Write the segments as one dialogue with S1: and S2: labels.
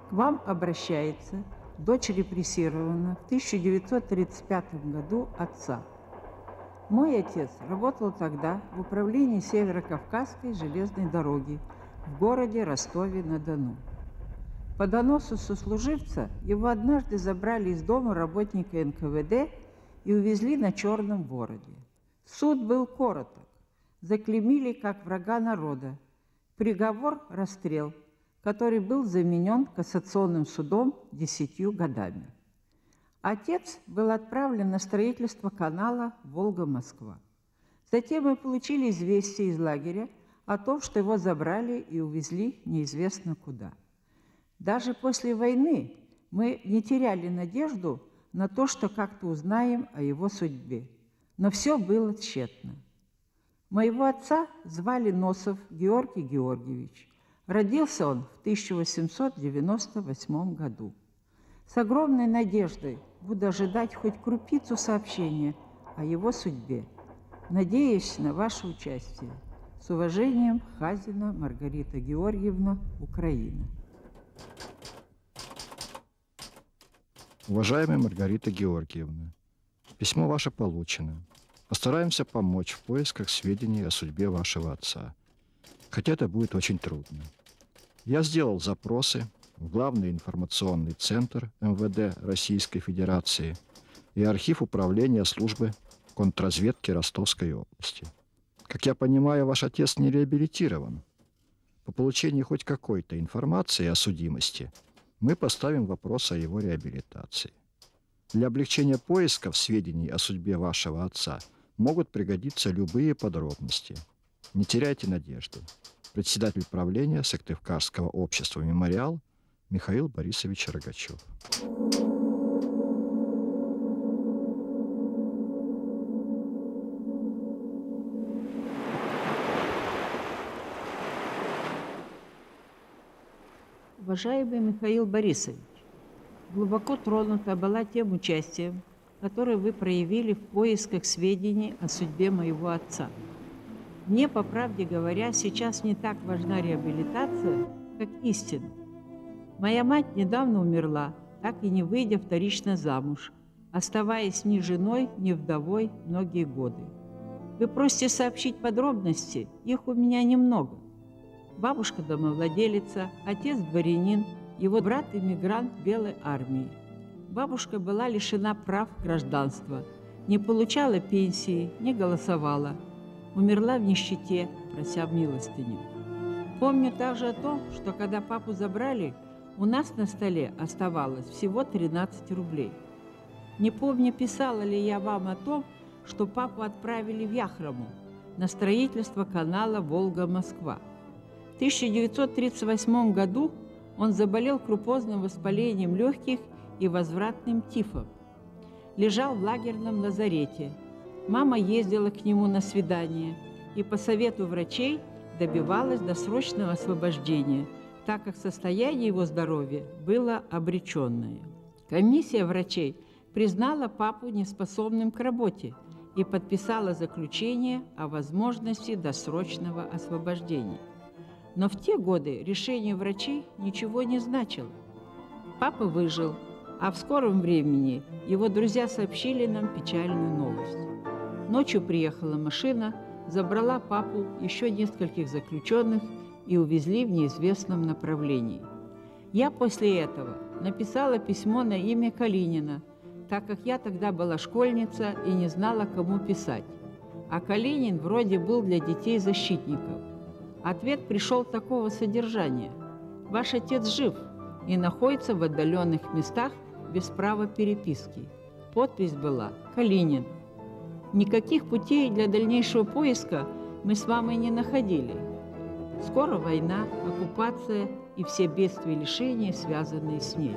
S1: К вам обращается дочь репрессированного в 1935 году отца. Мой отец работал тогда в управлении Северо-Кавказской железной дороги в городе Ростове-на-Дону. По доносу сослуживца его однажды забрали из дома работника НКВД и увезли на черном вороде. Суд был короток. Заклеймили как врага народа. Приговор – расстрел, который был заменен кассационным судом 10 годами. Отец был отправлен на строительство канала Волга-Москва. Затем мы получили известие из лагеря о том, что его забрали и увезли неизвестно куда. Даже после войны мы не теряли надежду на то, что как-то узнаем о его судьбе. Но все было тщетно. Моего отца звали Носов Георгий Георгиевич. Родился он в 1898 году. С огромной надеждой буду ожидать хоть крупицу сообщения о его судьбе. Надеюсь на ваше участие. С уважением, Хазина Маргарита Георгиевна, Украина.
S2: Уважаемая Маргарита Георгиевна, письмо ваше получено. Постараемся помочь в поисках сведений о судьбе вашего отца. Хотя это будет очень трудно. Я сделал запросы в Главный информационный центр МВД Российской Федерации и архив управления службы контрразведки Ростовской области. Как я понимаю, ваш отец не реабилитирован. По получении хоть какой-то информации о судимости мы поставим вопрос о его реабилитации. Для облегчения поисков сведений о судьбе вашего отца могут пригодиться любые подробности. Не теряйте надежды. Председатель правления Сыктывкарского общества «Мемориал» Михаил Борисович Рогачев.
S1: Уважаемый Михаил Борисович, глубоко тронута была тем участием, которое вы проявили в поисках сведений о судьбе моего отца. Мне, по правде говоря, сейчас не так важна реабилитация, как истина. Моя мать недавно умерла, так и не выйдя вторично замуж, оставаясь ни женой, ни вдовой многие годы. Вы просите сообщить подробности, их у меня немного. Бабушка домовладелица, отец дворянин, его брат эмигрант Белой армии. Бабушка была лишена прав гражданства, не получала пенсии, не голосовала. Умерла в нищете, прося милостыню. Помню также о том, что когда папу забрали, у нас на столе оставалось всего 13 рублей. Не помню, писала ли я вам о том, что папу отправили в Яхрому на строительство канала Волга-Москва. В 1938 году он заболел крупозным воспалением легких и возвратным тифом. Лежал в лагерном лазарете. Мама ездила к нему на свидание и по совету врачей добивалась досрочного освобождения, так как состояние его здоровья было обреченное. Комиссия врачей признала папу неспособным к работе и подписала заключение о возможности досрочного освобождения. Но в те годы решение врачей ничего не значило. Папа выжил, а в скором времени его друзья сообщили нам печальную новость. Ночью приехала машина, забрала папу, еще нескольких заключенных и увезли в неизвестном направлении. Я после этого написала письмо на имя Калинина, так как я тогда была школьница и не знала, кому писать. А Калинин вроде был для детей-защитников. Ответ пришел такого содержания: «Ваш отец жив и находится в отдаленных местах без права переписки». Подпись была «Калинин». Никаких путей для дальнейшего поиска мы с мамой не находили. Скоро война, оккупация и все бедствия и лишения, связанные с ней.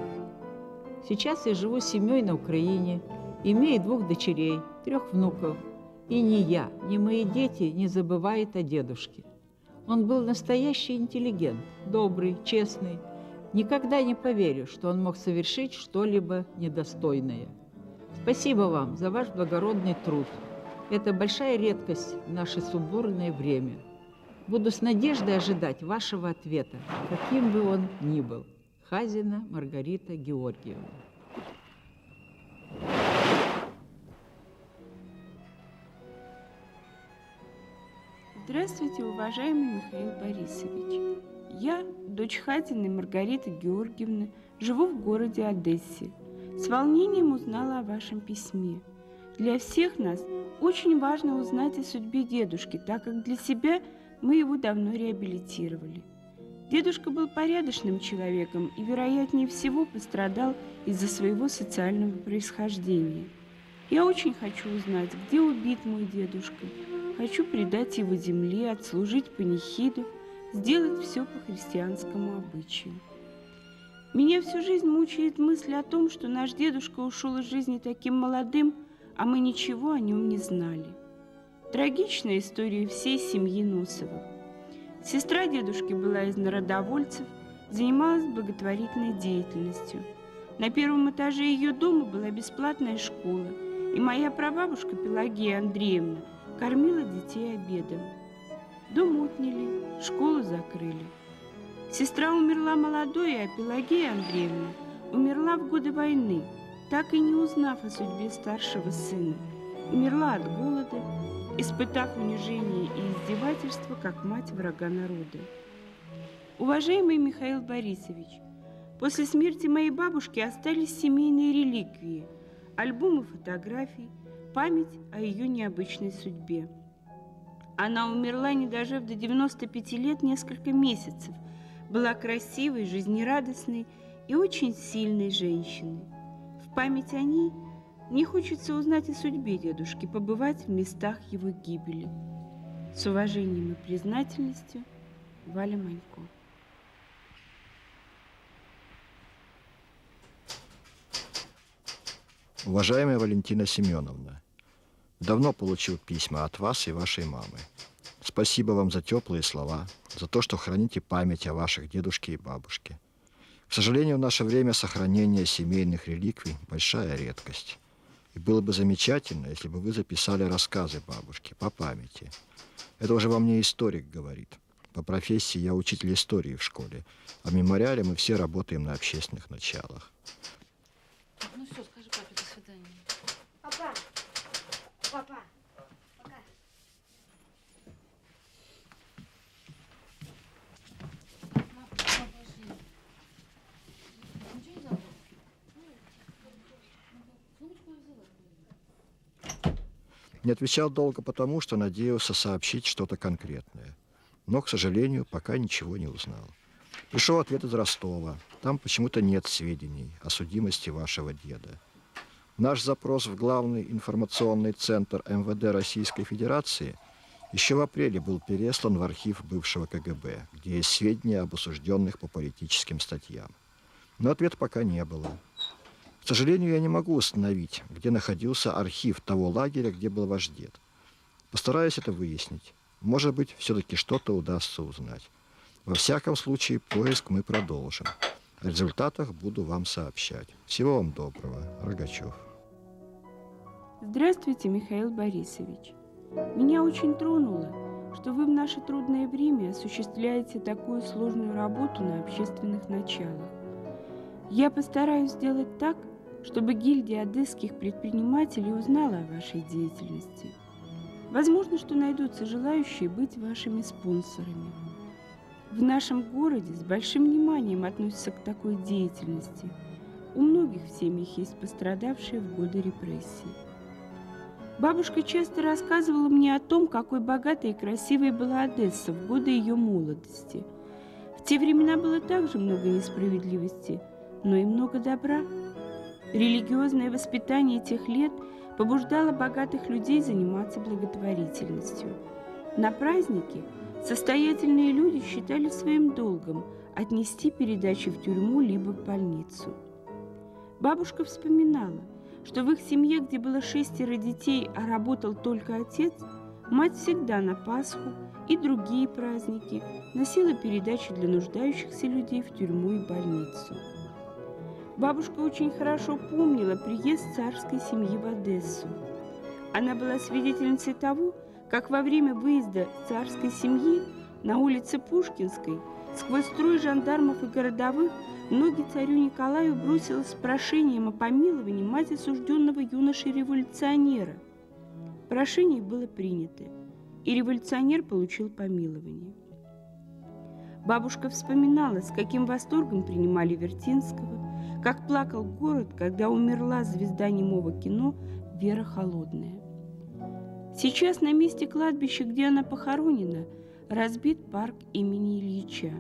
S1: Сейчас я живу с семьей на Украине, имею 2 дочерей, 3 внуков. И ни я, ни мои дети не забывают о дедушке. Он был настоящий интеллигент, добрый, честный. Никогда не поверю, что он мог совершить что-либо недостойное. Спасибо вам за ваш благородный труд. Это большая редкость в наше сумбурное время. Буду с надеждой ожидать вашего ответа, каким бы он ни был. Хазина Маргарита Георгиевна.
S3: Здравствуйте, уважаемый Михаил Борисович. Я, дочь Хазиной Маргариты Георгиевны, живу в городе Одессе. С волнением узнала о вашем письме. Для всех нас очень важно узнать о судьбе дедушки, так как для себя мы его давно реабилитировали. Дедушка был порядочным человеком и, вероятнее всего, пострадал из-за своего социального происхождения. Я очень хочу узнать, где убит мой дедушка. Хочу предать его земле, отслужить панихиду, сделать все по христианскому обычаю. Меня всю жизнь мучает мысль о том, что наш дедушка ушел из жизни таким молодым, а мы ничего о нем не знали. Трагичная история всей семьи Носовых. Сестра дедушки была из народовольцев, занималась благотворительной деятельностью. На первом этаже ее дома была бесплатная школа, и моя прабабушка Пелагея Андреевна кормила детей обедом. Дом отняли, школу закрыли. Сестра умерла молодой, а Пелагея Андреевна умерла в годы войны, так и не узнав о судьбе старшего сына. Умерла от голода, испытав унижение и издевательство, как мать врага народа. Уважаемый Михаил Борисович, после смерти моей бабушки остались семейные реликвии, альбомы фотографий, память о ее необычной судьбе. Она умерла, не дожив до 95 лет, несколько месяцев, была красивой, жизнерадостной и очень сильной женщиной. В память о ней мне хочется узнать о судьбе дедушки, побывать в местах его гибели. С уважением и признательностью, Валя Манько.
S2: Уважаемая Валентина Семеновна, давно получил письма от вас и вашей мамы. Спасибо вам за теплые слова, за то, что храните память о ваших дедушке и бабушке. К сожалению, в наше время сохранение семейных реликвий – большая редкость. И было бы замечательно, если бы вы записали рассказы бабушки по памяти. Это уже во мне историк говорит. По профессии я учитель истории в школе, а в мемориале мы все работаем на общественных началах.
S4: Ну все, скажи папе до свидания.
S5: Папа, папа, пока.
S4: Мама, подожди. Ничего не забыл? Сумочку я взяла.
S2: Не отвечал долго потому, что надеялся сообщить что-то конкретное. Но, к сожалению, пока ничего не узнал. Пришел ответ из Ростова. Там почему-то нет сведений о судимости вашего деда. Наш запрос в главный информационный центр МВД Российской Федерации еще в апреле был переслан в архив бывшего КГБ, где есть сведения об осужденных по политическим статьям. Но ответа пока не было. К сожалению, я не могу установить, где находился архив того лагеря, где был ваш дед. Постараюсь это выяснить. Может быть, все-таки что-то удастся узнать. Во всяком случае, поиск мы продолжим. О результатах буду вам сообщать. Всего вам доброго. Рогачев.
S3: Здравствуйте, Михаил Борисович. Меня очень тронуло, что вы в наше трудное время осуществляете такую сложную работу на общественных началах. Я постараюсь сделать так, чтобы гильдия одесских предпринимателей узнала о вашей деятельности. Возможно, что найдутся желающие быть вашими спонсорами. В нашем городе с большим вниманием относятся к такой деятельности. У многих в семьях есть пострадавшие в годы репрессий. Бабушка часто рассказывала мне о том, какой богатой и красивой была Одесса в годы ее молодости. В те времена было также много несправедливости, но и много добра. Религиозное воспитание тех лет побуждало богатых людей заниматься благотворительностью. На праздники состоятельные люди считали своим долгом отнести передачи в тюрьму либо в больницу. Бабушка вспоминала, что в их семье, где было 6 детей, а работал только отец, мать всегда на Пасху и другие праздники носила передачи для нуждающихся людей в тюрьму и больницу. Бабушка очень хорошо помнила приезд царской семьи в Одессу. Она была свидетельницей того, как во время выезда царской семьи на улице Пушкинской Сквозь строй жандармов и городовых в ноги царю Николаю бросилась с прошением о помиловании мать осужденного юноши-революционера. Прошение было принято, и революционер получил помилование. Бабушка вспоминала, с каким восторгом принимали Вертинского, как плакал город, когда умерла звезда немого кино Вера Холодная. Сейчас на месте кладбища, где она похоронена, разбит парк имени Ильича.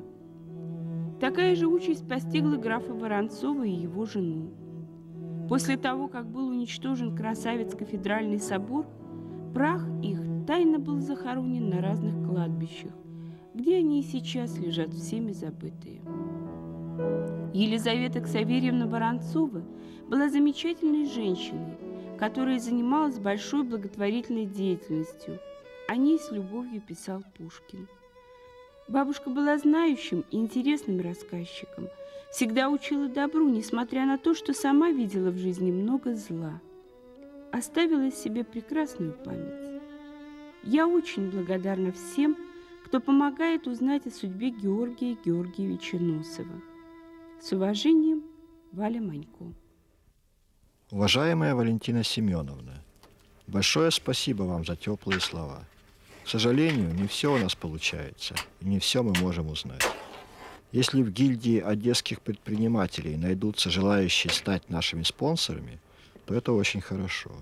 S3: Такая же участь постигла графа Воронцова и его жену. После того, как был уничтожен Красавец-кафедральный собор, прах их тайно был захоронен на разных кладбищах, где они и сейчас лежат всеми забытые. Елизавета Ксаверьевна Воронцова была замечательной женщиной, которая занималась большой благотворительной деятельностью. О ней с любовью писал Пушкин. Бабушка была знающим и интересным рассказчиком, всегда учила добру, несмотря на то, что сама видела в жизни много зла. Оставила себе прекрасную память. Я очень благодарна всем, кто помогает узнать о судьбе Георгия Георгиевича Носова. С уважением, Валя Манько.
S2: Уважаемая Валентина Семеновна, большое спасибо вам за теплые слова. К сожалению, не все у нас получается, и не все мы можем узнать. Если в гильдии одесских предпринимателей найдутся желающие стать нашими спонсорами, то это очень хорошо.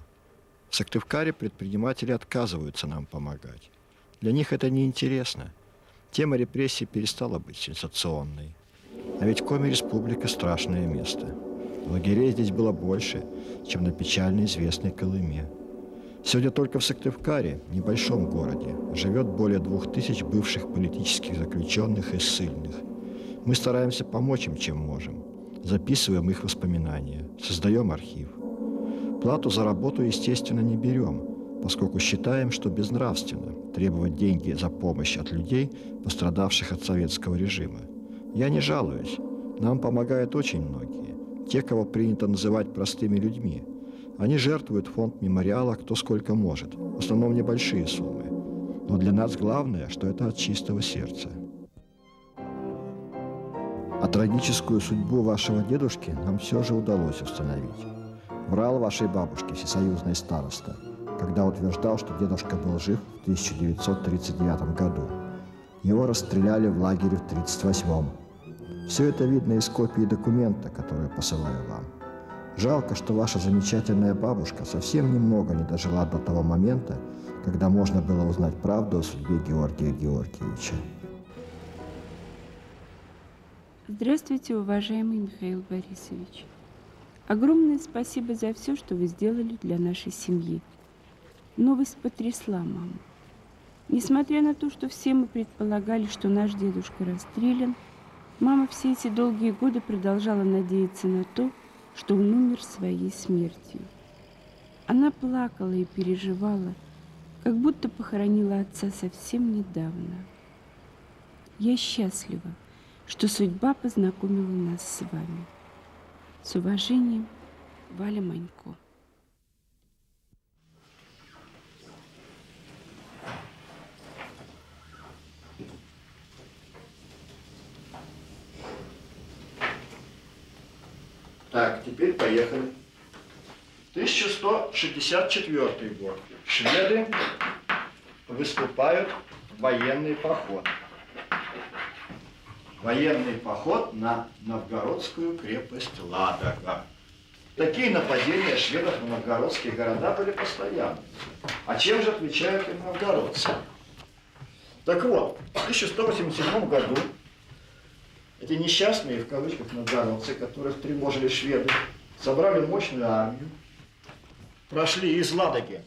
S2: В Сыктывкаре предприниматели отказываются нам помогать. Для них это неинтересно. Тема репрессий перестала быть сенсационной. А ведь Коми-республика – страшное место. Лагерей здесь было больше, чем на печально известной Колыме. Сегодня только в Сыктывкаре, небольшом городе, живет более 2000 бывших политических заключенных и ссыльных. Мы стараемся помочь им, чем можем. Записываем их воспоминания, создаем архив. Плату за работу, естественно, не берем, поскольку считаем, что безнравственно требовать деньги за помощь от людей, пострадавших от советского режима. Я не жалуюсь. Нам помогают очень многие. Те, кого принято называть простыми людьми. Они жертвуют в фонд мемориала кто сколько может. В основном небольшие суммы. Но для нас главное, что это от чистого сердца. А трагическую судьбу вашего дедушки нам все же удалось установить. Врал вашей бабушке всесоюзный староста, когда утверждал, что дедушка был жив в 1939 году. Его расстреляли в лагере в 1938. Все это видно из копии документа, который посылаю вам. Жалко, что ваша замечательная бабушка совсем немного не дожила до того момента, когда можно было узнать правду о судьбе Георгия Георгиевича.
S3: Здравствуйте, уважаемый Михаил Борисович. Огромное спасибо за все, что вы сделали для нашей семьи. Новость потрясла маму. Несмотря на то, что все мы предполагали, что наш дедушка расстрелян, мама все эти долгие годы продолжала надеяться на то, что он умер своей смертью. Она плакала и переживала, как будто похоронила отца совсем недавно. Я счастлива, что судьба познакомила нас с вами. С уважением, Валя Манько.
S2: Так, теперь поехали. 1164 год. Шведы выступают в военный поход. Военный поход на новгородскую крепость Ладога. Такие нападения шведов на новгородские города были постоянны. А чем же отвечают им новгородцы? Так вот, в 1187 году эти несчастные, в кавычках, новгородцы, которых тревожили шведы, собрали мощную армию, прошли из Ладоги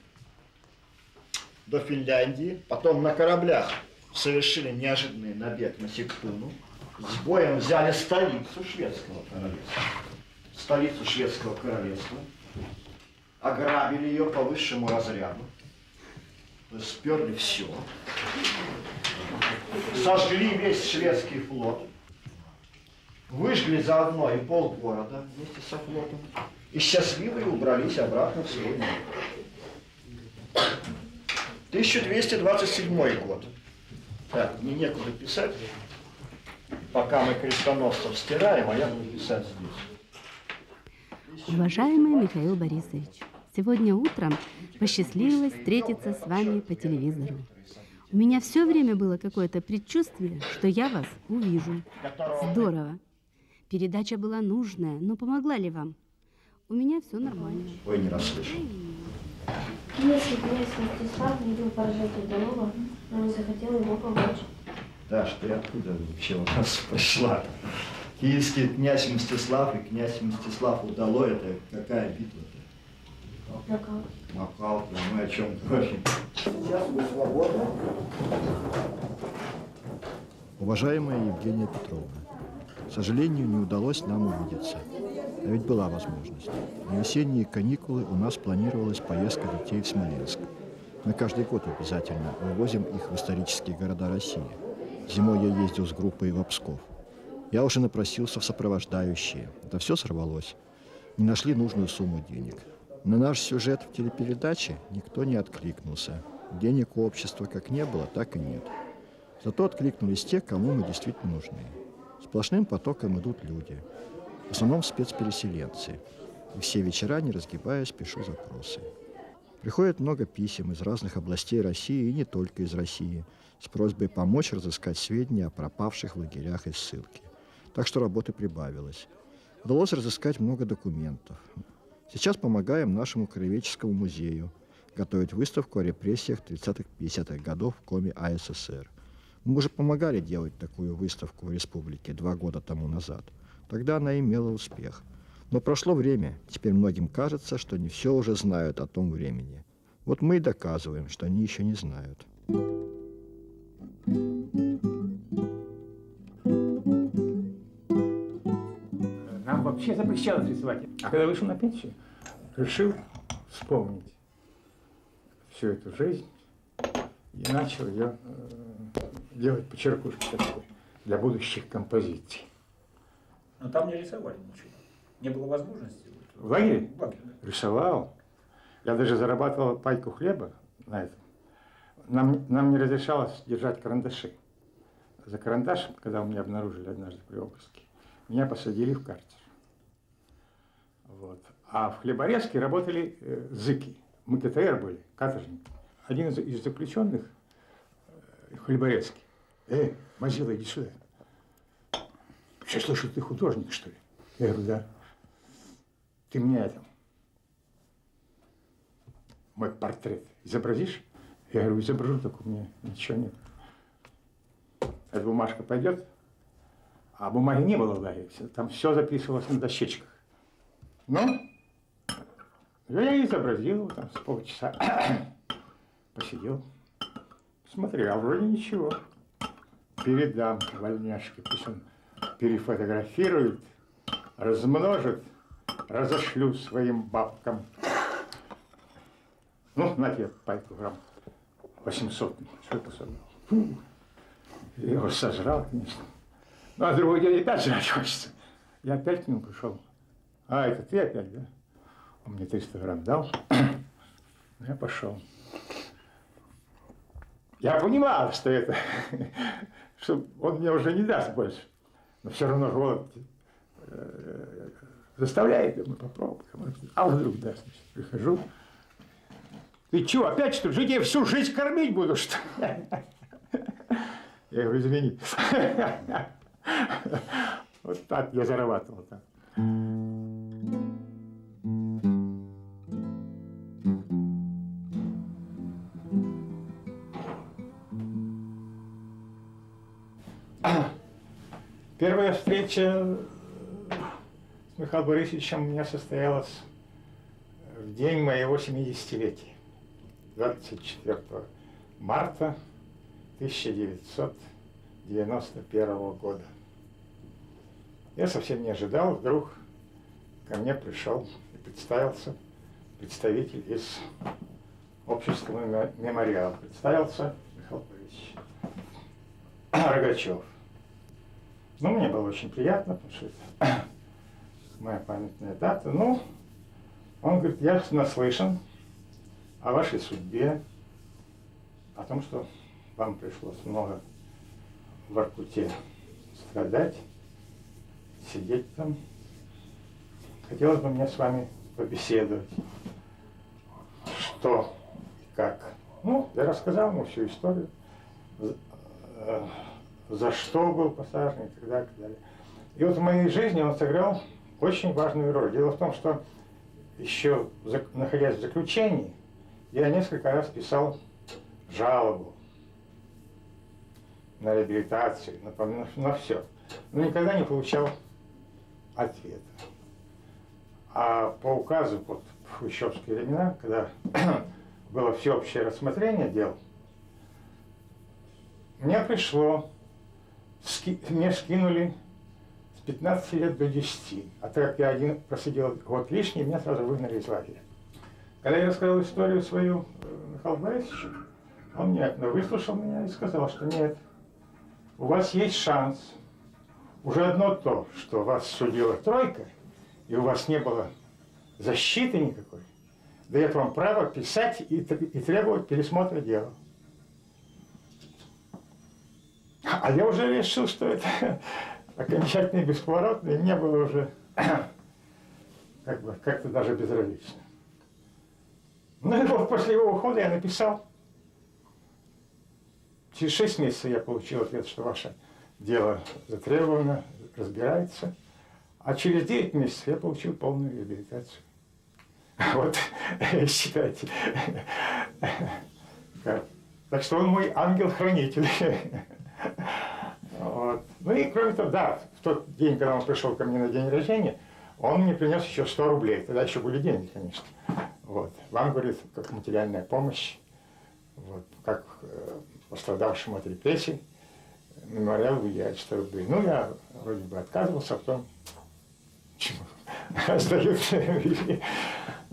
S2: до Финляндии, потом на кораблях совершили неожиданный набег на Сигтуну, с боем взяли столицу шведского королевства, ограбили ее по высшему разряду, то есть сперли все, сожгли весь шведский флот, выжгли заодно и полгорода вместе со флотом, и счастливые убрались обратно в свой мир. 1227 год. Так, мне некуда писать. Пока мы крестоносцев стираем, а я буду писать здесь.
S6: Уважаемый Михаил Борисович, сегодня утром посчастливилось встретиться с вами по телевизору. У меня все время было какое-то предчувствие, что я вас увижу. Здорово. Передача была нужная, но помогла ли вам? У меня все нормально.
S2: Ой, не расслышал.
S5: Если князь Мстислав видел поражение Удалова, но не захотел ему помочь.
S2: Даш, ты откуда вообще у нас пришла? Киевский князь Мстислав и князь Мстислав Удалой, это какая битва-то?
S5: Нокаут.
S2: Нокаут, мы о чем говорим? Сейчас мы свободны. Уважаемая Евгения Петровна, к сожалению, не удалось нам увидеться. А ведь была возможность. На весенние каникулы у нас планировалась поездка детей в Смоленск. Мы каждый год обязательно вывозим их в исторические города России. Зимой я ездил с группой в Псков. Я уже напросился в сопровождающие. Это все сорвалось. Не нашли нужную сумму денег. На наш сюжет в телепередаче никто не откликнулся. Денег у общества как не было, так и нет. Зато откликнулись те, кому мы действительно нужны. Сплошным потоком идут люди. В основном спецпереселенцы. И все вечера, не разгибаясь, пишу запросы. Приходит много писем из разных областей России и не только из России с просьбой помочь разыскать сведения о пропавших в лагерях и ссылке. Так что работы прибавилось. Удалось разыскать много документов. Сейчас помогаем нашему краеведческому музею готовить выставку о репрессиях 30-50-х годов в Коме АССР. Мы уже помогали делать такую выставку в республике 2 года тому назад. Тогда она имела успех. Но прошло время, теперь многим кажется, что не все уже знают о том времени. Вот мы и доказываем, что они еще не знают.
S7: Нам вообще запрещалось рисовать. А когда вышел на пенсию, решил вспомнить всю эту жизнь и начал ее делать почеркушки такой для будущих композиций.
S8: Но там не рисовали ничего. Не было возможности.
S7: В лагере?
S8: В лагере, да.
S7: Рисовал. Я даже зарабатывал пайку хлеба на этом. Нам не разрешалось держать карандаши. За карандаш, когда у меня обнаружили однажды при обыске, меня посадили в карцер. Вот. А в хлеборезке работали зыки. Мы КТР были, каторжники. Один из заключенных в хлеборезке. Мазила, иди сюда. Я слышу, ты художник, что ли? Я говорю, да. Ты мне это, мой портрет изобразишь? Я говорю, изображу, только у меня ничего нет. Эта бумажка пойдет? А бумаги не было в лагере. Там все записывалось на дощечках. Ну, я изобразил там с полчаса. Посидел. Смотрел, вроде ничего. Передам вольняшке, пусть он перефотографирует, размножит, разошлю своим бабкам. Ну, на тебе пайку грамм 800. Что это собрал? Я его сожрал, конечно. Ну, а другой день опять жрать хочется. Я опять к нему пришел. А, это ты опять, да? Он мне 300 грамм дал. Я пошел. Я понимал, что это, что он мне уже не даст больше. Но все равно голод заставляет, думаю, попробуй. А вдруг даст. Прихожу. Ты чего, опять что ли? Жить я всю жизнь кормить буду, что ли? Я говорю, извини. Вот так я зарабатывал. Так. Первая встреча с Михаилом Борисовичем у меня состоялась в день моего 70-летия, 24 марта 1991 года. Я совсем не ожидал, вдруг ко мне пришел и представился представитель из общественного мемориала. Представился Михаил Борисович Рогачев. Ну, мне было очень приятно, потому что это моя памятная дата. Ну, он говорит, я наслышан о вашей судьбе, о том, что вам пришлось много в Воркуте страдать, сидеть там. Хотелось бы мне с вами побеседовать. Что и как. Ну, я рассказал ему всю историю, за что был посажен и так далее, и так далее. И вот в моей жизни он сыграл очень важную роль. Дело в том, что еще находясь в заключении, я несколько раз писал жалобу на реабилитацию, на все, но никогда не получал ответа. А по указу вот, в хрущевские времена, когда было всеобщее рассмотрение дел, мне пришло, мне скинули с 15 лет до 10. А так как я один просидел год лишний, меня сразу выгнали из лагеря. Когда я рассказал историю свою Михаилу Борисовичу, он внимательно выслушал меня и сказал, что нет, у вас есть шанс. Уже одно то, что вас судила тройка, и у вас не было защиты никакой, дает вам право писать и требовать пересмотра дела. А я уже решил, что это окончательно и бесповоротно, и мне было уже как-то даже безразлично. Ну и вот после его ухода я написал. Через 6 месяцев я получил ответ, что ваше дело затребовано, разбирается. А через 9 месяцев я получил полную реабилитацию. Вот, считайте. Так что он мой ангел-хранитель. Вот. Ну и кроме того, да, в тот день, когда он пришел ко мне на день рождения, он мне принес еще 100 рублей. Тогда еще были деньги, конечно. Вот. Вам, говорит, как материальная помощь, вот, как пострадавшему от репрессий, мемориал выделяет 100 рублей. Ну, я вроде бы отказывался, а потом остаются.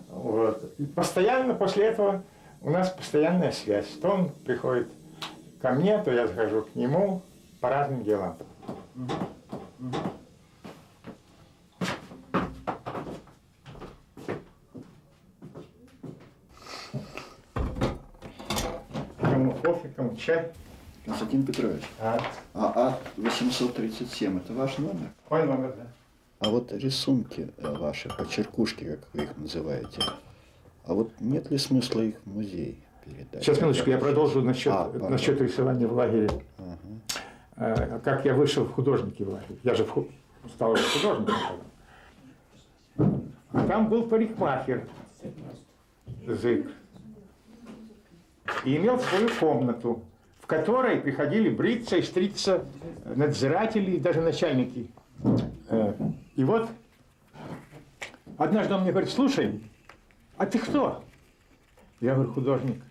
S7: Вот. И постоянно после этого у нас постоянная связь. То он приходит ко мне, то я захожу к нему по разным делам. Кому кофе, кому чай.
S2: Константин Петрович, АА 837 это ваш номер?
S7: Мой номер, да.
S2: А вот рисунки ваши, почеркушки, как вы их называете, а вот нет ли смысла их в музей передать?
S7: Сейчас, минуточку, я продолжу насчет рисования в лагере. Как я вышел в художники в лагере. Я же стал художником. А там был парикмахер, Зык, и имел свою комнату, в которой приходили бриться и стричься надзиратели и даже начальники. И вот однажды он мне говорит: слушай, а ты кто? Я говорю: художник.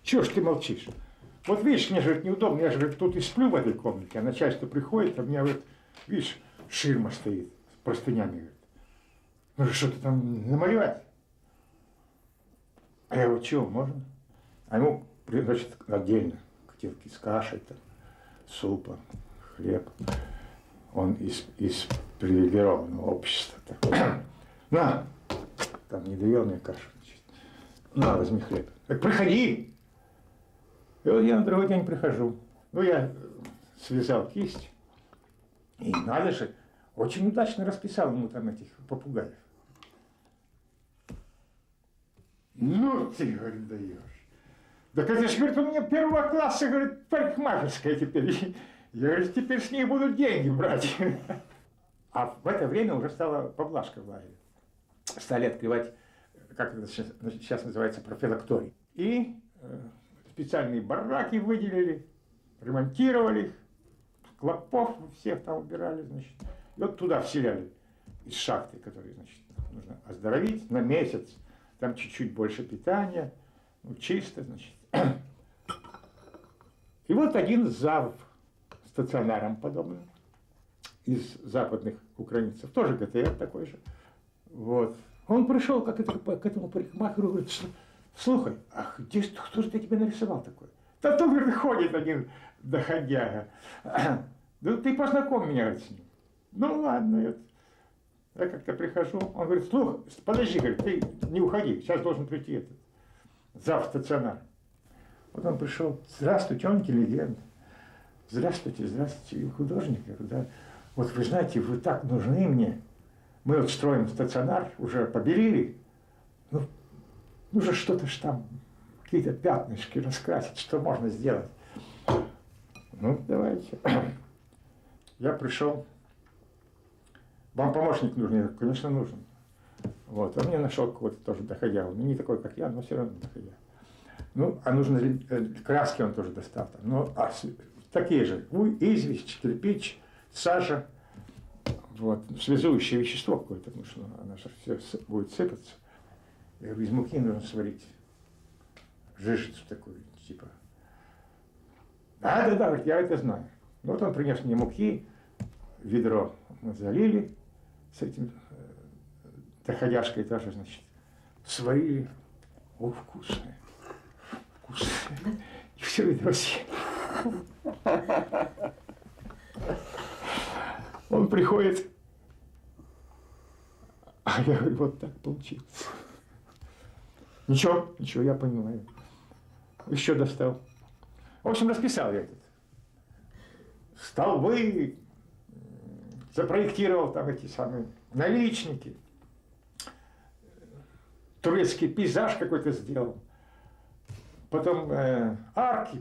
S7: Чего ж ты молчишь? Вот видишь, мне же неудобно, я же тут и сплю в этой комнате, а начальство приходит, а у меня, вот, видишь, ширма стоит с простынями. Говорит. Ну что-то там намалевать. А я говорю: чего, можно? А ему приносят отдельно котелки с кашей, там, супа, хлеб. Он из привилегированного общества. На, там недоелная каша. Значит. На, возьми хлеб. Так приходи. И вот я на другой день прихожу. Ну, я связал кисть. И надо же, очень удачно расписал ему там этих попугаев. Ну, ты, говорит, даешь. Так это же, говорит, у меня первого класса, говорит, парикмахерская теперь. Я говорю: теперь с ней будут деньги брать. А в это время уже стала поблажка в лагере. Стали открывать, как это сейчас называется, профилакторий. И специальные бараки выделили, ремонтировали их, клопов всех там убирали, значит. И вот туда вселяли из шахты, которые, значит, нужно оздоровить на месяц. Там чуть-чуть больше питания, ну, чисто, значит. И вот один зав стационаром подобным из западных украинцев, тоже ГТР такой же. Вот. Он пришел к этому парикмахеру и говорит: слушай, а где, кто же тебя нарисовал такой? Да тут, говорит, ходит один доходяга. Да ты познакомь меня, говорит, с ним. Ну ладно, я как-то прихожу, он говорит: слушай, подожди, говорит, ты не уходи, сейчас должен прийти этот зав стационар. Вот он пришел: здравствуйте, он интеллигент. здравствуйте, здравствуйте, художник. Я говорю, да. Вот вы знаете, вы так нужны мне. Мы вот строим стационар, уже побелили. Ну, нужно что-то ж там, какие-то пятнышки раскрасить, что можно сделать. Ну, давайте. Я пришел. Вам помощник нужен? Я говорю, конечно, нужен. Вот. Он мне нашел какого-то тоже доходягу. Ну, не такой, как я, но все равно доходяга. Ну, а нужно краски он тоже достал. Там. Ну, такие же. Известь, кирпич, сажа. Вот. Связующее вещество какое-то, потому что оно же все будет сыпаться. Я говорю, из муки нужно сварить жижицу такую, типа. Да, я это знаю. Ну, вот он принес мне муки, ведро мы залили с этим доходяшкой тоже, значит, сварили. О, вкусное. Вкусное. И все ведро съели. Он приходит, а я говорю, вот так получилось. Ничего, я понимаю. Еще достал. В общем, расписал я этот. Столбы, запроектировал там эти самые наличники. Турецкий пейзаж какой-то сделал. Потом арки.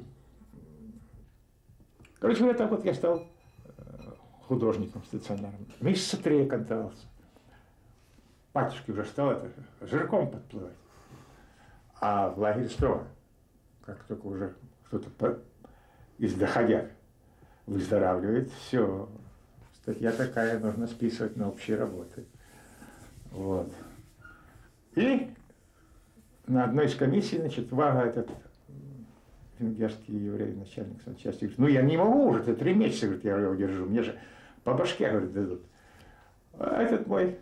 S7: Короче говоря, так вот я стал художником стационарным. Месяца 3 кантовался. Батюшке уже стал это жирком подплывать. А в лагерь строго. Как только уже кто-то из доходяг выздоравливает, все. Статья такая, нужно списывать на общие работы. Вот. И на одной из комиссий, значит, Вага, этот венгерский еврей, начальник санчасти, говорит, ну я не могу уже, это 3 месяца, говорит, я его держу, мне же по башке, говорит, дадут. А этот мой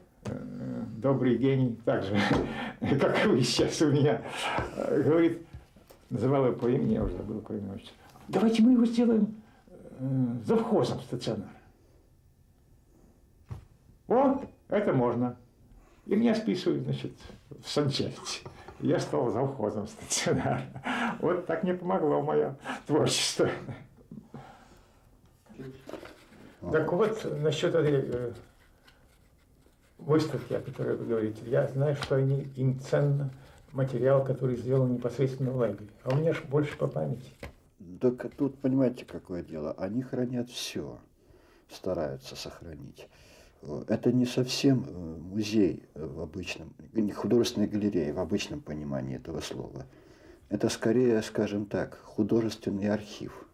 S7: добрый гений, так же, как вы сейчас у меня, говорит, называл его по имени, я уже забыл по имени, давайте мы его сделаем завхозом стационара. О, это можно. И меня списывают, значит, в санчасти. Я стал завхозом стационара. Вот так мне помогло мое творчество. Так вот, насчет этой выставки, о которой вы говорите, я знаю, что им ценно материал, который сделан непосредственно в лагере. А у меня же больше по памяти.
S2: Так тут, понимаете, какое дело? Они хранят все, стараются сохранить. Это не совсем музей в обычном, не художественная галерея в обычном понимании этого слова. Это скорее, скажем так, художественный архив.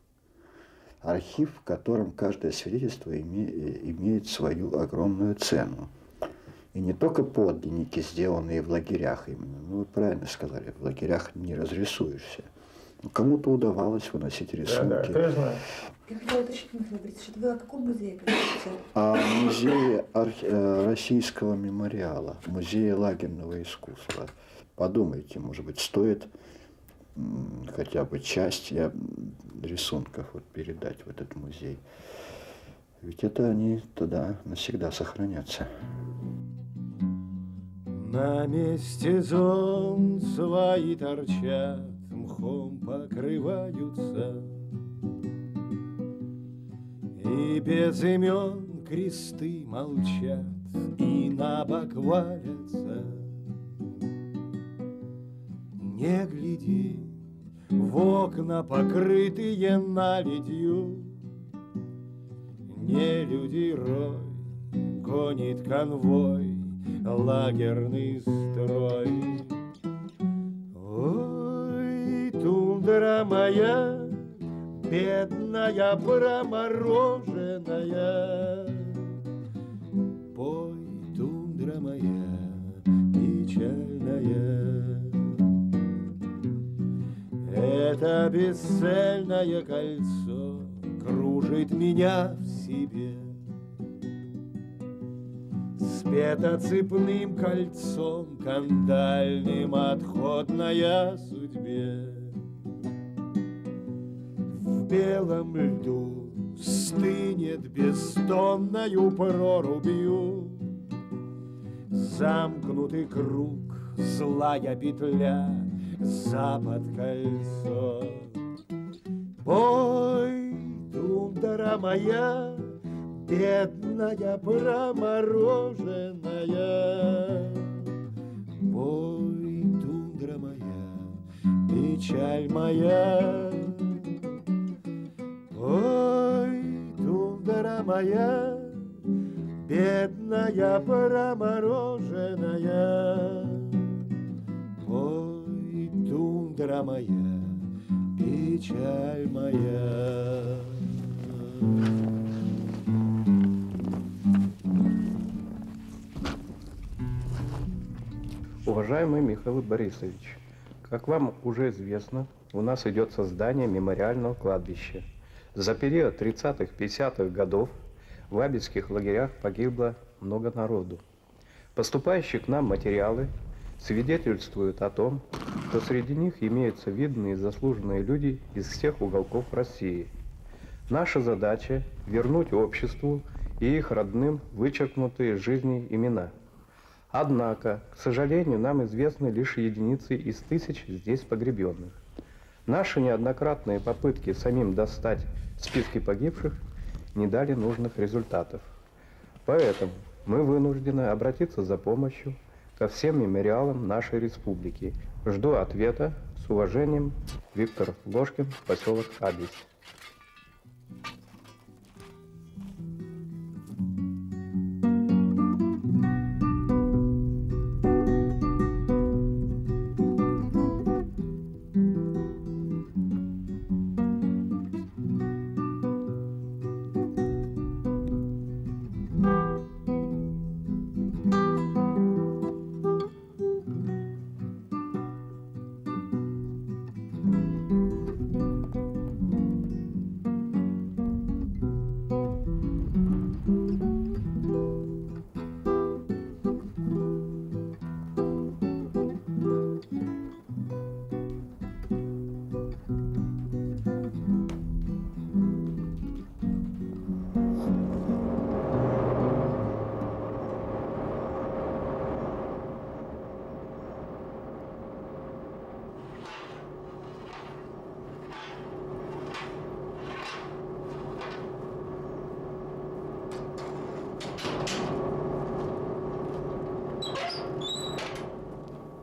S2: Архив, в котором каждое свидетельство имеет свою огромную цену. И не только подлинники, сделанные в лагерях именно. Ну, вы правильно сказали, в лагерях не разрисуешься. Кому-то удавалось выносить рисунки.
S7: Да, это я знаю.
S9: Я хотела уточнить, Михаил Борисович, это вы о каком музее говорите?
S2: О музее российского мемориала, музее лагерного искусства. Подумайте, может быть, стоит хотя бы часть рисунков вот передать в этот музей. Ведь это они тогда навсегда сохранятся.
S10: На месте зон свои торчат, мхом покрываются, и без имен кресты молчат, и набок валятся. Не гляди в окна, покрытые наледью, не люди рой гонит конвой лагерный строй. Ой, тундра моя, бедная, промороженная, пой, тундра моя печальная. Это бесцельное кольцо кружит меня в себе, спета цепным кольцом кандальным отходная судьбе. В белом льду стынет бестонною прорубью замкнутый круг, злая петля, запад кольцо. Пой, тундра моя, бедная промороженная. Ой, тундра моя, печаль моя. Ой, тундра моя, бедная промороженная. Ой, тундра моя, печаль моя.
S11: Уважаемый Михаил Борисович, как вам уже известно, у нас идет создание мемориального кладбища. За период 30-50-х годов в абельских лагерях погибло много народу. Поступающие к нам материалы свидетельствуют о том, что среди них имеются видные и заслуженные люди из всех уголков России. Наша задача – вернуть обществу и их родным вычеркнутые из жизни имена. Однако, к сожалению, нам известны лишь единицы из тысяч здесь погребенных. Наши неоднократные попытки самим достать списки погибших не дали нужных результатов. Поэтому мы вынуждены обратиться за помощью ко всем мемориалам нашей республики. Жду ответа. С уважением, Виктор Ложкин, поселок Абельс.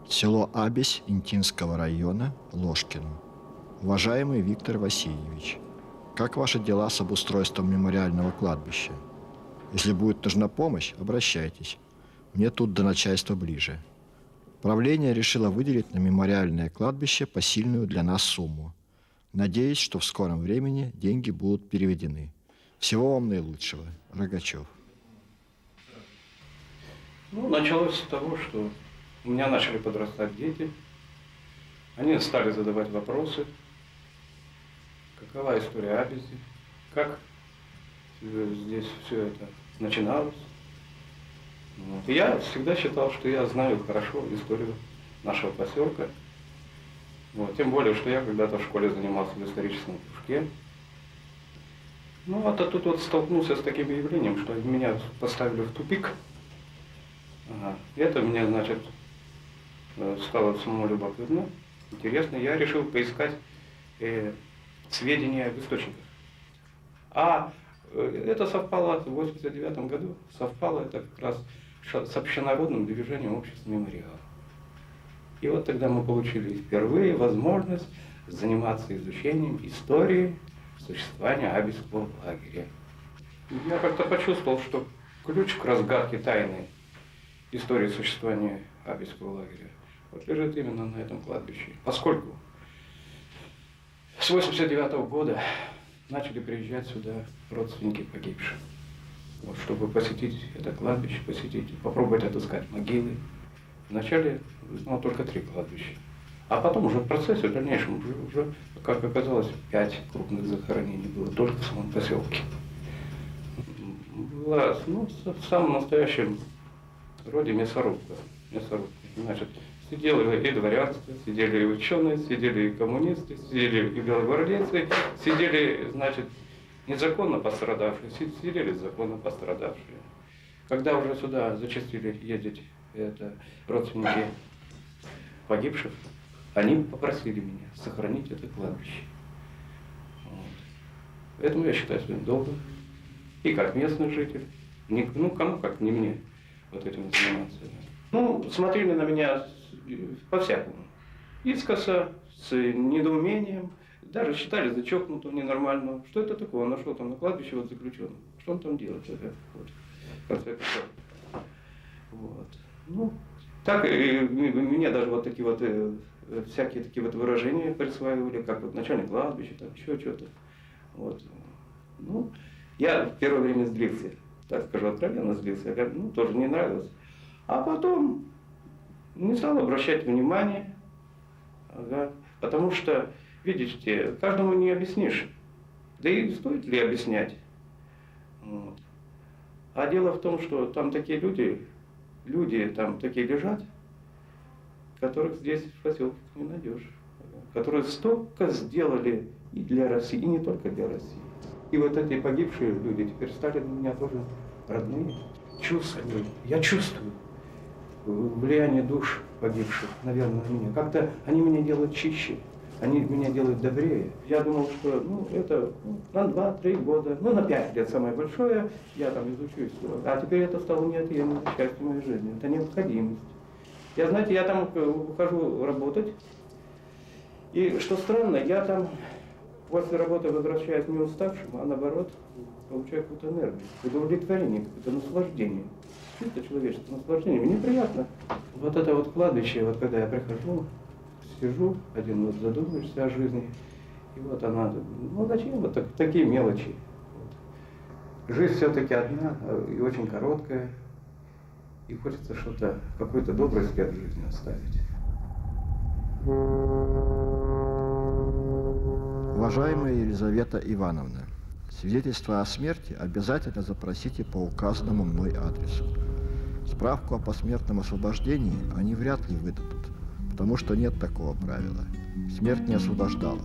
S2: Село Абесь Интинского района, Ложкину. Уважаемый Виктор Васильевич, как ваши дела с обустройством мемориального кладбища? Если будет нужна помощь, обращайтесь. Мне тут до начальства ближе. Правление решило выделить на мемориальное кладбище посильную для нас сумму. Надеюсь, что в скором времени деньги будут переведены. Всего вам наилучшего. Рогачев.
S11: Началось с того, что у меня начали подрастать дети. Они стали задавать вопросы. Какова история Абельси? Как здесь все это начиналось? И я всегда считал, что я знаю хорошо историю нашего поселка. Тем более, что я когда-то в школе занимался в историческом кружке. А тут столкнулся с таким явлением, что меня поставили в тупик. Это мне, стало самому любопытно, интересно. Я решил поискать сведения об источниках. Это совпало в 1989 году, совпало это как раз с общенародным движением общества мемориала. И тогда мы получили впервые возможность заниматься изучением истории существования Абельского лагеря. Я как-то почувствовал, что ключ к разгадке тайны истории существования Абельского лагеря лежит именно на этом кладбище. Поскольку с 1989 года начали приезжать сюда родственники погибших, чтобы посетить это кладбище, попробовать отыскать могилы. Вначале знал только 3 кладбища. А потом уже в процессе, в дальнейшем, уже, как оказалось, 5 крупных захоронений было только в самом поселке. Была, в самом настоящем роде мясорубка. Сидели и дворянство, сидели и ученые, сидели и коммунисты, сидели и белогвардейцы, сидели, незаконно пострадавшие, сидели законно пострадавшие. Когда уже сюда зачастили ездить родственники погибших, они попросили меня сохранить это кладбище. Поэтому я считаю своим долгом. И как местный житель. Ну, кому как не мне вот этим заниматься. Ну, смотрели на меня по-всякому. Искоса, с недоумением. Даже считали за чокнутого, ненормального. Что это такое? Он нашел там на кладбище вот заключенного. Что он там делает? Вот. В конце концов. Вот. Ну, так и мне даже вот такие вот всякие такие вот выражения присваивали, как вот начальник кладбища, там еще что-то. Вот. Ну, я в первое время сбился, так скажу, откровенно сбился. Я, ну, тоже не нравилось. А потом не стал обращать внимания. Ага. Потому что, видите, каждому не объяснишь. Да и стоит ли объяснять? Вот. А дело в том, что там такие люди там такие лежат, которых здесь в поселке не найдешь. Которые столько сделали и для России, и не только для России. И вот эти погибшие люди теперь стали для меня тоже родные. Чувствую, я чувствую влияние душ погибших, наверное, на меня. Как-то они меня делают чище, они меня делают добрее. Я думал, что ну, это на 2-3 года, ну на 5 лет самое большое, я там изучусь. А теперь это стало неотъемлемой частью моей жизни, это необходимость. Я, знаете, я там ухожу работать, и что странно, я там после работы возвращаюсь не уставшим, а наоборот получаю какую-то энергию, удовлетворение, какое-то наслаждение. Чисто человеческое наслаждение. Мне приятно. Вот это вот кладбище, вот когда я прихожу, сижу один, вот задумаешься о жизни, и вот она, ну зачем вот такие мелочи? Вот. Жизнь все-таки одна и очень короткая, и хочется что-то, какой-то добрый след в жизни оставить.
S2: Уважаемая Елизавета Ивановна, свидетельство о смерти обязательно запросите по указанному мной адресу. Справку о посмертном освобождении они вряд ли выдадут, потому что нет такого правила. Смерть не освобождала,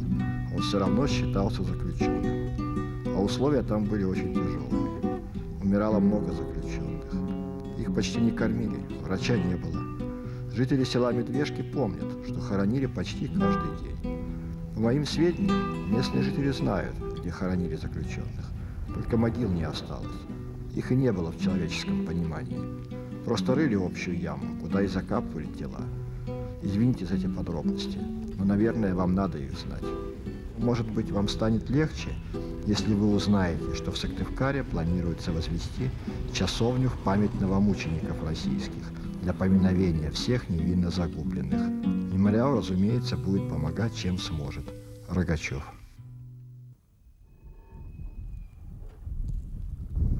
S2: он все равно считался заключенным. А условия там были очень тяжелые. Умирало много заключенных. Их почти не кормили, врача не было. Жители села Медвежки помнят, что хоронили почти каждый день. По моим сведениям, местные жители знают, где хоронили заключенных. Только могил не осталось. Их и не было в человеческом понимании. Просто рыли общую яму, куда и закапывали тела. Извините за эти подробности, но, наверное, вам надо их знать. Может быть, вам станет легче, если вы узнаете, что в Сыктывкаре планируется возвести часовню в память новомучеников российских для поминовения всех невинно загубленных. Мемориал, разумеется, будет помогать, чем сможет. Рогачев.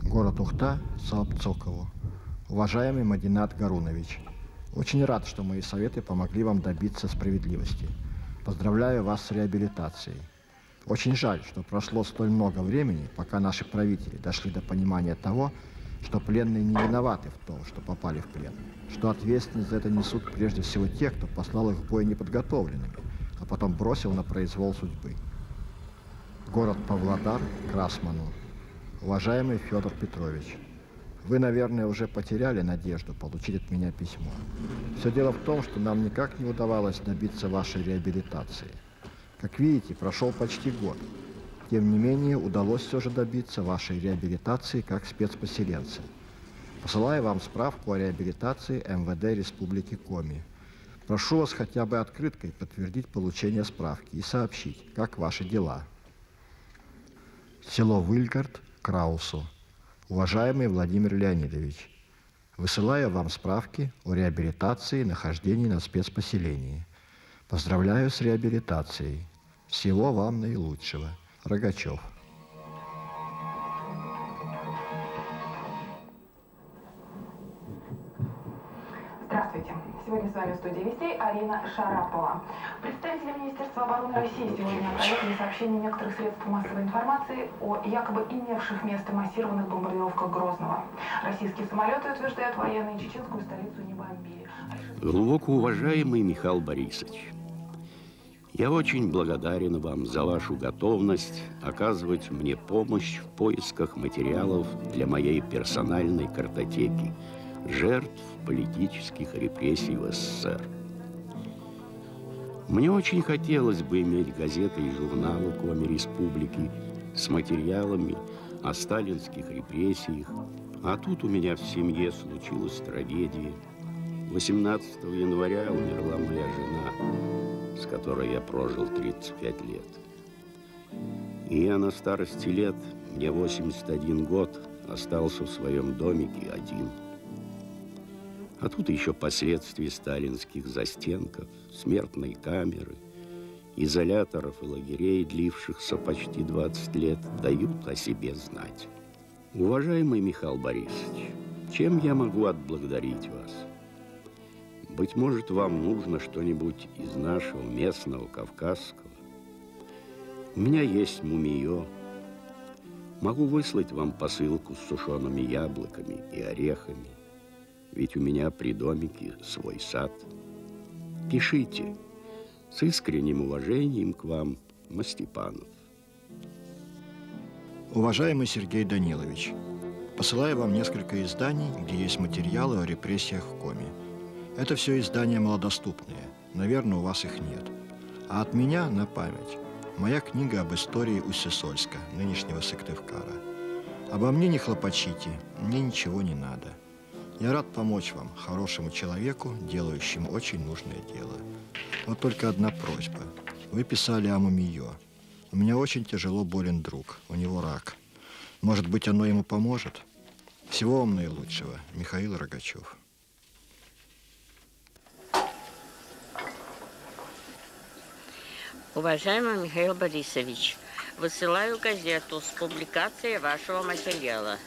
S2: Город Ухта, Саапцокову. Уважаемый Мадинат Гарунович, очень рад, что мои советы помогли вам добиться справедливости. Поздравляю вас с реабилитацией. Очень жаль, что прошло столь много времени, пока наши правители дошли до понимания того, что пленные не виноваты в том, что попали в плен, что ответственность за это несут прежде всего те, кто послал их в бой неподготовленными, а потом бросил на произвол судьбы. Город Павлодар, Красману. Уважаемый Федор Петрович, вы, наверное, уже потеряли надежду получить от меня письмо. Все дело в том, что нам никак не удавалось добиться вашей реабилитации. Как видите, прошел почти год. Тем не менее, удалось все же добиться вашей реабилитации как спецпоселенца. Посылаю вам справку о реабилитации МВД Республики Коми. Прошу вас хотя бы открыткой подтвердить получение справки и сообщить, как ваши дела. Село Выльгард, Краусу. Уважаемый Владимир Леонидович, высылаю вам справки о реабилитации и нахождении на спецпоселении. Поздравляю с реабилитацией. Всего вам наилучшего. Рогачев.
S12: Здравствуйте. Сегодня с вами в студии вестей Арина Шарапова. Представители Министерства обороны России сегодня опровергли сообщение некоторых средств массовой информации о якобы имевших место массированных бомбардировках Грозного. Российские самолеты, утверждают военные, чеченскую столицу не бомбили.
S13: Глубоко уважаемый Михаил Борисович, я очень благодарен вам за вашу готовность оказывать мне помощь в поисках материалов для моей персональной картотеки жертв политических репрессий в СССР. Мне очень хотелось бы иметь газеты и журналы Коми Республики с материалами о сталинских репрессиях. А тут у меня в семье случилась трагедия. 18 января умерла моя жена, с которой я прожил 35 лет. И я на старости лет, мне 81 год, остался в своем домике один. А тут еще последствия сталинских застенков, смертной камеры, изоляторов и лагерей, длившихся почти 20 лет, дают о себе знать. Уважаемый Михаил Борисович, чем я могу отблагодарить вас? Быть может, вам нужно что-нибудь из нашего местного, кавказского. У меня есть мумиё. Могу выслать вам посылку с сушеными яблоками и орехами. Ведь у меня при домике свой сад. Пишите. С искренним уважением к вам, Мастепанов.
S2: Уважаемый Сергей Данилович, посылаю вам несколько изданий, где есть материалы о репрессиях в Коми. Это все издания малодоступные. Наверное, у вас их нет. А от меня на память моя книга об истории Усть-Сысольска, нынешнего Сыктывкара. Обо мне не хлопочите, мне ничего не надо. Я рад помочь вам, хорошему человеку, делающему очень нужное дело. Вот только одна просьба. Вы писали о мумиё. У меня очень тяжело болен друг, у него рак. Может быть, оно ему поможет? Всего вам наилучшего, Михаил Рогачев.
S14: Уважаемый Михаил Борисович, высылаю газету с публикацией вашего материала.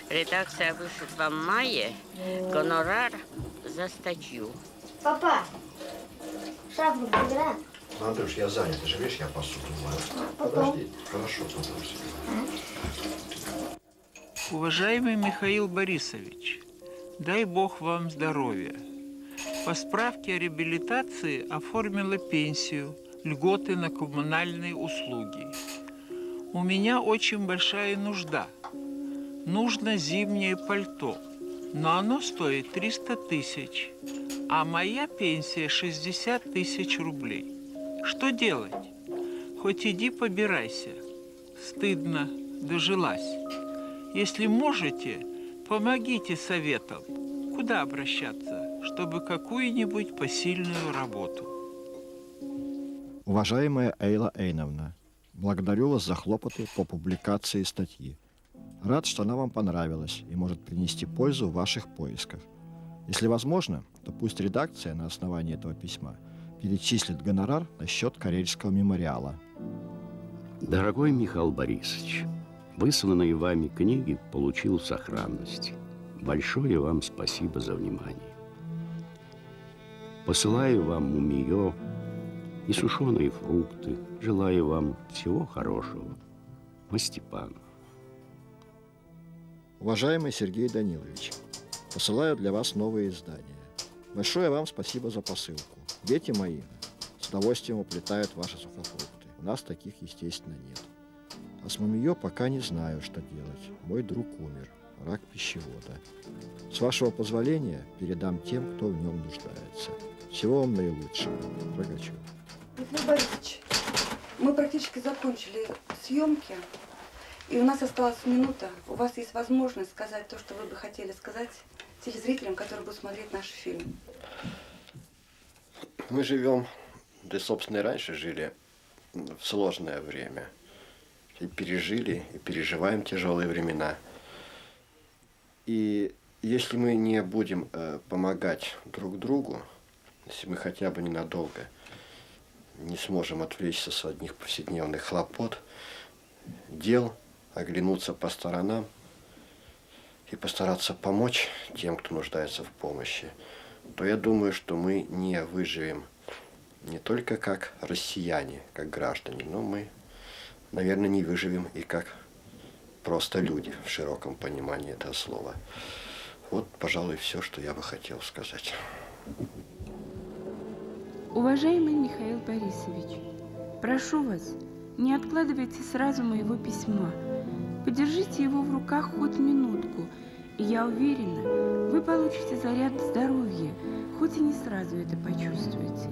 S14: Редакция вышлет вам в мае гонорар за статью.
S5: Папа, шапку подбираем?
S2: Ну, Андрюш, я занят, ты же видишь, я посуду мою. Подожди, хорошо, подожди.
S15: Уважаемый Михаил Борисович, дай Бог вам здоровья. По справке о реабилитации оформила пенсию, льготы на коммунальные услуги. У меня очень большая нужда. Нужно зимнее пальто, но оно стоит 300 тысяч, а моя пенсия 60 тысяч рублей. Что делать? Хоть иди побирайся. Стыдно, дожилась. Если можете, помогите советом, куда обращаться, чтобы какую-нибудь посильную работу.
S2: Уважаемая Эйла Эйновна, благодарю вас за хлопоты по публикации статьи. Рад, что она вам понравилась и может принести пользу в ваших поисках. Если возможно, то пусть редакция на основании этого письма перечислит гонорар на счет Карельского мемориала.
S13: Дорогой Михаил Борисович, высланные вами книги получил в сохранности. Большое вам спасибо за внимание. Посылаю вам мумиё и сушеные фрукты. Желаю вам всего хорошего. Мастепанов.
S2: Уважаемый Сергей Данилович, посылаю для вас новые издания. Большое вам спасибо за посылку. Дети мои с удовольствием уплетают ваши сухофрукты. У нас таких, естественно, нет. А с мумиё пока не знаю, что делать. Мой друг умер. Рак пищевода. С вашего позволения передам тем, кто в нем нуждается. Всего вам наилучшего. Рогачев.
S9: Михаил Борисович, мы практически закончили съемки, и у нас осталась минута. У вас есть возможность сказать то, что вы бы хотели сказать телезрителям, которые будут смотреть наш фильм.
S16: Мы живем, да и, собственно, и раньше жили в сложное время. И пережили, и переживаем тяжелые времена. И если мы не будем помогать друг другу, если мы хотя бы ненадолго не сможем отвлечься с одних повседневных хлопот, дел, оглянуться по сторонам и постараться помочь тем, кто нуждается в помощи, то я думаю, что мы не выживем не только как россияне, как граждане, но мы, наверное, не выживем и как просто люди в широком понимании этого слова. Вот, пожалуй, все, что я бы хотел сказать.
S3: Уважаемый Михаил Борисович, прошу вас, не откладывайте сразу моего письма. Подержите его в руках хоть минутку, и я уверена, вы получите заряд здоровья, хоть и не сразу это почувствуете.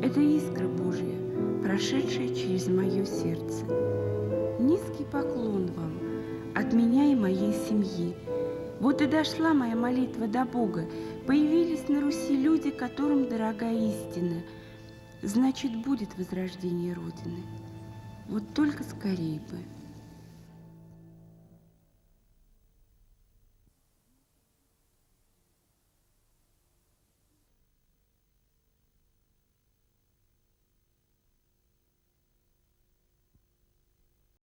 S3: Это искра Божья, прошедшая через мое сердце. низкий поклон вам от меня и моей семьи. Вот и дошла моя молитва до Бога. Появились на Руси люди, которым дорога истина. Значит, будет возрождение Родины. Вот только скорее бы.